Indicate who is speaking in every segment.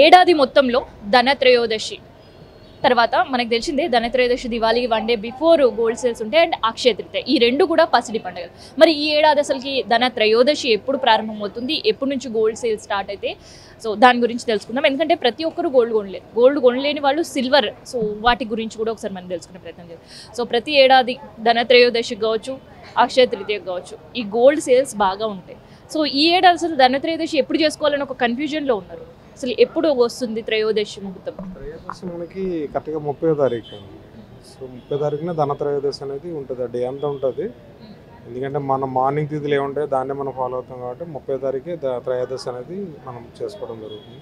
Speaker 1: ఏడాది మొత్తంలో ధనత్రయోదశి తర్వాత మనకు తెలిసిందే Dhanatrayodashi Diwali one day before gold sales ఉంటాయి అండ్ అక్షయ తృతీయ ఈ రెండు కూడా పసిడి పండుగలు. మరి ఈ ఏడాది అసలుకి ధనత్రయోదశి ఎప్పుడు ప్రారంభమవుతుంది, ఎప్పటి నుంచి గోల్డ్ సేల్స్ స్టార్ట్ అయితే, సో దాని గురించి తెలుసుకుందాం. ఎందుకంటే ప్రతి ఒక్కరు గోల్డ్ కొనలేని వాళ్ళు సిల్వర్, సో వాటి గురించి కూడా ఒకసారి మనం తెలుసుకునే ప్రయత్నం చేద్దాం. సో ప్రతి ఏడాది ధనత్రయోదశికి కావచ్చు, అక్షయ తృతీయకు కావచ్చు, ఈ గోల్డ్ సేల్స్ బాగా ఉంటాయి. సో ఈ ఏడాది అసలు ధనత్రయోదశి ఎప్పుడు చేసుకోవాలని ఒక కన్ఫ్యూజన్లో ఉన్నారు. అసలు ఎప్పుడు వస్తుంది త్రయోదశి ముహూర్తం?
Speaker 2: త్రయోదశి మనకి కరెక్ట్గా 30వ తారీఖు. సో 30వ తారీఖున ధనత్రయోదశి అనేది ఉంటుంది. ఆ డే అంతా ఉంటుంది. ఎందుకంటే మన మార్నింగ్ తిథులు ఏముంటాయో దాన్నే మనం ఫాలో అవుతాం కాబట్టి 30వ తారీఖే త్రయోదశి అనేది మనం చేసుకోవడం జరుగుతుంది.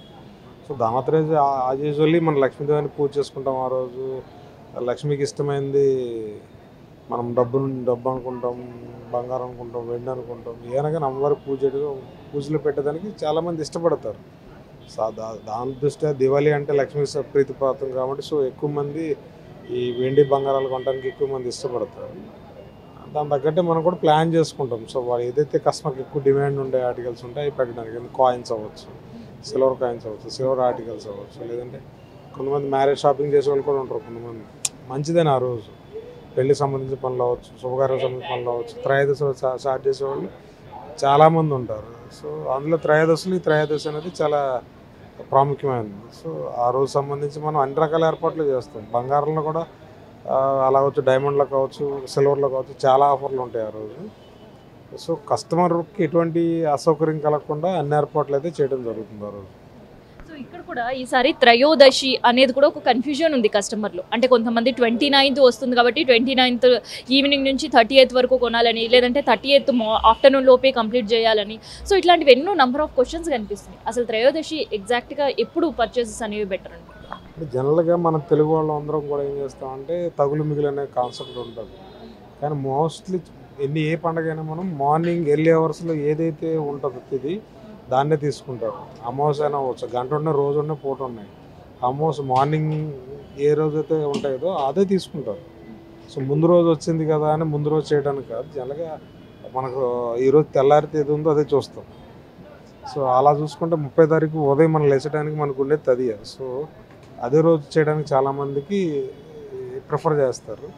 Speaker 2: సో ధనత్రయోదశి యాజ్ యూజువల్లీ మనం లక్ష్మీదేవిని పూజ చేసుకుంటాం. ఆ రోజు లక్ష్మికి ఇష్టమైంది మనం డబ్బు అనుకుంటాం, బంగారం అనుకుంటాం, వెండి అనుకుంటాం, ఏదైనా అమ్మవారి పూజలు పెట్టడానికి చాలామంది ఇష్టపడతారు. దాని దృష్ట్యా దివాళీ అంటే లక్ష్మీ ప్రీతిపాతం కాబట్టి సో ఎక్కువ మంది ఈ వెండి బంగారాలు కొనడానికి ఎక్కువ మంది ఇష్టపడతారు. దాని తగ్గట్టే మనం కూడా ప్లాన్ చేసుకుంటాం. సో వాళ్ళు ఏదైతే కస్టమర్కి ఎక్కువ డిమాండ్ ఉండే ఆర్టికల్స్ ఉంటాయి అవి పెట్టడానికి, కాయిన్స్ అవ్వచ్చు, సిల్వర్ కాయిన్స్ అవ్వచ్చు, సిల్వర్ ఆర్టికల్స్ అవ్వచ్చు, లేదంటే కొంతమంది మ్యారేజ్ షాపింగ్ చేసే వాళ్ళు కూడా ఉంటారు. కొంతమంది మంచిదని ఆ రోజు పెళ్లికి సంబంధించిన పనులు అవ్వచ్చు, శుభకార్యాలకు సంబంధించిన పనులు అవ్వచ్చు, త్రయోదశి స్టార్ట్ చేసేవాళ్ళు చాలామంది ఉంటారు. సో అందులో త్రయోదశి అనేది చాలా ప్రాముఖ్యమైనది. సో ఆ రోజు సంబంధించి మనం అన్ని రకాల ఏర్పాట్లు చేస్తాం. బంగారంలో కూడా అలా కావచ్చు, డైమండ్లో కావచ్చు, సిల్వర్లో కావచ్చు, చాలా ఆఫర్లు ఉంటాయి ఆ రోజు. సో కస్టమర్కి ఎటువంటి అసౌకర్యం కలగకుండా అన్ని ఏర్పాట్లు అయితే చేయడం జరుగుతుంది ఆ రోజు.
Speaker 1: సో ఇక్కడ కూడా ఈసారి త్రయోదశి అనేది కూడా ఒక కన్ఫ్యూజన్ ఉంది కస్టమర్లో. అంటే కొంతమంది 29th వస్తుంది కాబట్టి 29th ఈవినింగ్ నుంచి 30th వరకు కొనాలని, లేదంటే 30th ఆఫ్టర్నూన్ లోపే కంప్లీట్ చేయాలని. సో ఇట్లాంటివి ఎన్నో నెంబర్ ఆఫ్ క్వశ్చన్స్ కనిపిస్తున్నాయి. అసలు త్రయోదశి ఎగ్జాక్ట్గా ఎప్పుడు పర్చేసెస్ అనేవి బెటర్ అండి?
Speaker 2: జనరల్గా మన తెలుగు వాళ్ళు అందరం కూడా ఏం చేస్తామంటే తగులు మిగులు అనే కాన్సెప్ట్ ఉంటుంది. కానీ మోస్ట్లీ ఏ పండుగ అయినా మనం మార్నింగ్ ఎర్లీ అవర్స్లో ఏదైతే ఉంటుందో ఇది దాన్నే తీసుకుంటారు. అమావాస్య అయినా అవ్వచ్చు, గంట ఉన్నాయి, రోజు ఉన్నాయి, పూట ఉన్నాయి. అమావాస్య మార్నింగ్ ఏ రోజైతే ఉంటాయో అదే తీసుకుంటారు. సో ముందు రోజు వచ్చింది కదా అని ముందు రోజు చేయడానికి కాదు, జనరల్గా మనకు ఈరోజు తెల్లారితే ఏది ఉందో అదే చూస్తాం. సో అలా చూసుకుంటే 30వ తారీఖు ఉదయం మనం లేచడానికి మనకు ఉండేది అది. సో అదే రోజు చేయడానికి చాలామందికి ప్రిఫర్ చేస్తారు.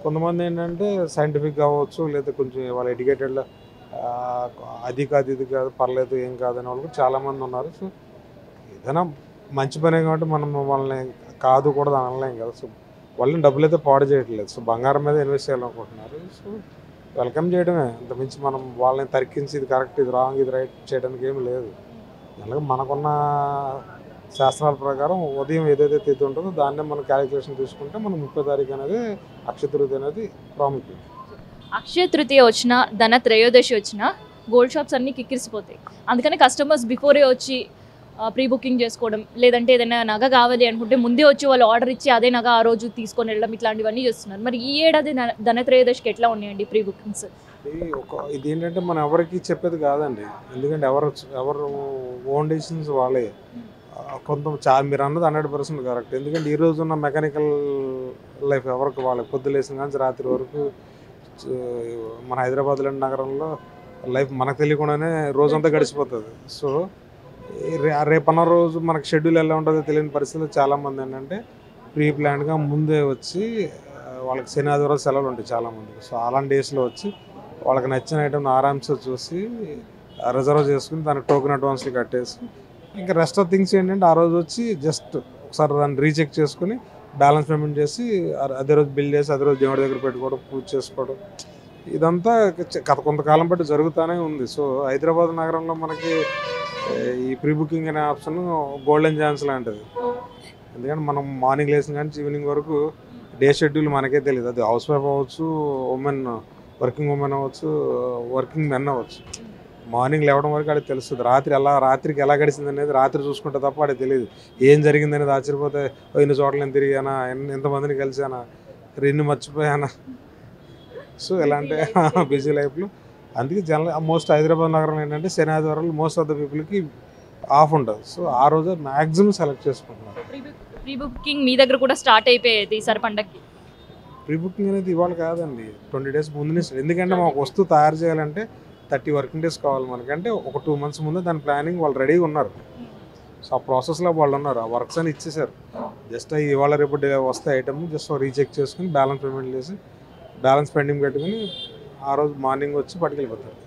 Speaker 2: కొంతమంది ఏంటంటే సైంటిఫిక్ కావచ్చు, లేదా కొంచెం వాళ్ళ ఎడ్యుకేటెడ్లో అది కాదు ఇది కాదు పర్లేదు ఏం కాదని వాళ్ళు కూడా చాలామంది ఉన్నారు. సో ఏదైనా మంచి పనే కాబట్టి మనం వాళ్ళని కాదు కూడా అనలేం కదా. సో వాళ్ళని డబ్బులు అయితే పాడు చేయట్లేదు. సో బంగారం మీద ఇన్వెస్ట్ చేయాలనుకుంటున్నారు. సో వెల్కమ్ చేయడమే, అంతమించి మనం వాళ్ళని తరికించి ఇది కరెక్ట్ ఇది రాంగ్ ఇది రైట్ చేయడానికి ఏమి లేదు. అలాగే మనకున్న శాస్త్రాల ప్రకారం ఉదయం ఏదైతే తిథి ఉంటుందో దాన్నే మనం క్యాలిక్యులేషన్ తీసుకుంటే మనం 30వ తారీఖు అనేది అక్షయ తృతీయ అనేది ప్రాముఖ్యం.
Speaker 1: అక్షయ తృతీయ వచ్చినా, ధనత్రయోదశి వచ్చినా గోల్డ్ షాప్స్ అన్నీ కిక్కిరిసిపోతాయి. అందుకని కస్టమర్స్ బిఫోరే వచ్చి ప్రీ బుకింగ్ చేసుకోవడం, లేదంటే ఏదైనా నగ కావాలి అనుకుంటే ముందే వచ్చి వాళ్ళు ఆర్డర్ ఇచ్చి అదే నగ ఆ రోజు తీసుకొని వెళ్ళడం, ఇట్లాంటివన్నీ చేస్తున్నారు. మరి ఈ ఏడాది ధనత్రయోదశికి ఎట్లా ఉన్నాయండి ప్రీ బుకింగ్స్?
Speaker 2: ఇది ఏంటంటే మనం ఎవరికి చెప్పేది కాదండి. ఎందుకంటే ఎవరు ఓన్ డెసిషన్స్ వాళ్ళే. మీరు అన్నది 100% కరెక్ట్. ఎందుకంటే ఈ రోజు ఉన్న మెకానికల్ లైఫ్ ఎవరికి వాళ్ళకి పొద్దులేసిన కానీ రాత్రి వరకు మన హైదరాబాద్ లాంటి నగరంలో లైఫ్ మనకు తెలియకుండానే రోజంతా గడిచిపోతుంది. సో రేపన్న రోజు మనకు షెడ్యూల్ ఎలా ఉంటుందో తెలియని పరిస్థితుల్లో చాలామంది ఏంటంటే ప్రీ ప్లాన్గా ముందే వచ్చి వాళ్ళకి శని ఆదివారం సెలవులు ఉంటాయి చాలామందికి. సో అలాంటి డేస్లో వచ్చి వాళ్ళకి నచ్చిన ఐటమ్ ఆరామ్స్గా చూసి రిజర్వ్ చేసుకుని దానికి టోకెన్ అడ్వాన్స్లు కట్టేసి ఇంకా రెస్ట్ ఆఫ్ థింగ్స్ ఏంటంటే ఆ రోజు వచ్చి జస్ట్ ఒకసారి దాన్ని రీచెక్ చేసుకుని బ్యాలెన్స్ పేమెంట్ చేసి అదే రోజు బిల్ చేసి అదే రోజు దేవుడి దగ్గర పెట్టుకోవడం, పూజ చేసుకోవడం, ఇదంతా కొంతకాలం బట్టి జరుగుతూనే ఉంది. సో హైదరాబాద్ నగరంలో మనకి ఈ ప్రీ బుకింగ్ అనే ఆప్షన్ గోల్డెన్ ఛాన్స్ లాంటిది. ఎందుకంటే మనం మార్నింగ్ లేసిన కానీ ఈవినింగ్ వరకు డే షెడ్యూల్ మనకే తెలియదు. అది హౌస్ వైఫ్ అవ్వచ్చు, వర్కింగ్ ఉమెన్ అవ్వచ్చు, వర్కింగ్ మెన్ అవ్వచ్చు. మార్నింగ్ లేవడం వరకు అది తెలుస్తుంది. రాత్రికి ఎలా గడిచింది అనేది రాత్రి చూసుకుంటే తప్ప అది తెలియదు. ఏం జరిగింది అనేది ఆశ్చర్యపోతే ఇన్ని చోట్ల నేను తిరిగానా, ఎంతమందిని కలిసానా, ఇన్ని మర్చిపోయానా. సో ఎలా అంటే బిజీ లైఫ్లో అందుకే మోస్ట్ హైదరాబాద్ నగరం ఏంటంటే శని ఆదివారాలు మోస్ట్ ఆఫ్ ద పీపుల్కి ఆఫ్ ఉంటుంది. సో ఆ రోజు మ్యాక్సిమం సెలెక్ట్ చేసుకుంటున్నారు.
Speaker 1: ప్రీ బుకింగ్ మీ దగ్గర కూడా స్టార్ట్ అయిపోయేది ఈసారి పండగకి?
Speaker 2: ప్రీ బుకింగ్ అనేది ఇవాళ కాదండి, 20 days ముందు నుంచి. ఎందుకంటే మాకు వస్తువు తయారు చేయాలంటే 30 working days కావాలి మనకి. అంటే ఒక 2 months ముందే దాని ప్లానింగ్ వాళ్ళు రెడీగా ఉన్నారు. సో ఆ ప్రాసెస్లో వాళ్ళు ఉన్నారు, ఆ వర్క్స్ అని ఇచ్చేసారు. జస్ట్ ఇవాళ రేపు వస్తే ఐటమ్ జస్ట్ రీచెక్ చేసుకుని బ్యాలెన్స్ పేమెంట్ చేసి బ్యాలెన్స్ పెండింగ్ పెట్టుకుని ఆ రోజు మార్నింగ్ వచ్చి పట్టుకెళ్ళిపోతారు.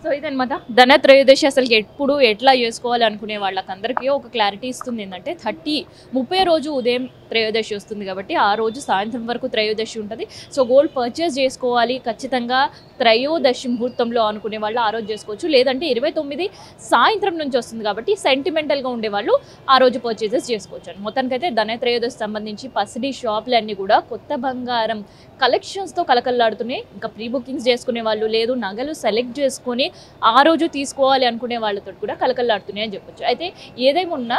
Speaker 1: సో ఇదనమాట ధనత్రయోదశి అసలు ఎప్పుడు ఎట్లా చేసుకోవాలి అనుకునే వాళ్ళకందరికీ ఒక క్లారిటీ ఇస్తుంది. ఏంటంటే 30 రోజు ఉదయం త్రయోదశి వస్తుంది కాబట్టి ఆ రోజు సాయంత్రం వరకు త్రయోదశి ఉంటుంది. సో గోల్డ్ పర్చేస్ చేసుకోవాలి ఖచ్చితంగా త్రయోదశి ముహూర్తంలో అనుకునే వాళ్ళు ఆ రోజు చేసుకోవచ్చు. లేదంటే 29 సాయంత్రం నుంచి వస్తుంది కాబట్టి సెంటిమెంటల్గా ఉండేవాళ్ళు ఆ రోజు పర్చేసెస్ చేసుకోవచ్చు అని. మొత్తానికైతే ధనత్రయోదశి సంబంధించి పసిడి షాపులన్నీ కూడా కొత్త బంగారం కలెక్షన్స్తో కలకల్లాడుతున్నాయి. ఇంకా ప్రీ బుకింగ్స్ చేసుకునే వాళ్ళు, లేదు నగలు సెలెక్ట్ చేసుకొని ఆ రోజు తీసుకోవాలి అనుకునే వాళ్ళతో కూడా కలకల్లాడుతున్నాయి అని చెప్పొచ్చు. అయితే ఏదేమున్నా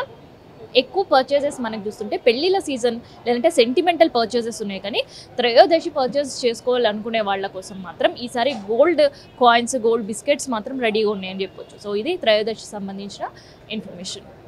Speaker 1: ఎక్కువ పర్చేసెస్ మనకు చూస్తుంటే పెళ్ళిళ్ళ సీజన్ లేదంటే సెంటిమెంటల్ పర్చేసెస్ ఉన్నాయి, కానీ త్రయోదశి పర్చేస్ చేసుకోవాలనుకునే వాళ్ళ కోసం మాత్రం ఈసారి గోల్డ్ కాయిన్స్, గోల్డ్ బిస్కెట్స్ మాత్రం రెడీగా ఉన్నాయని చెప్పొచ్చు. సో ఇది త్రయోదశి సంబంధించిన ఇన్ఫర్మేషన్.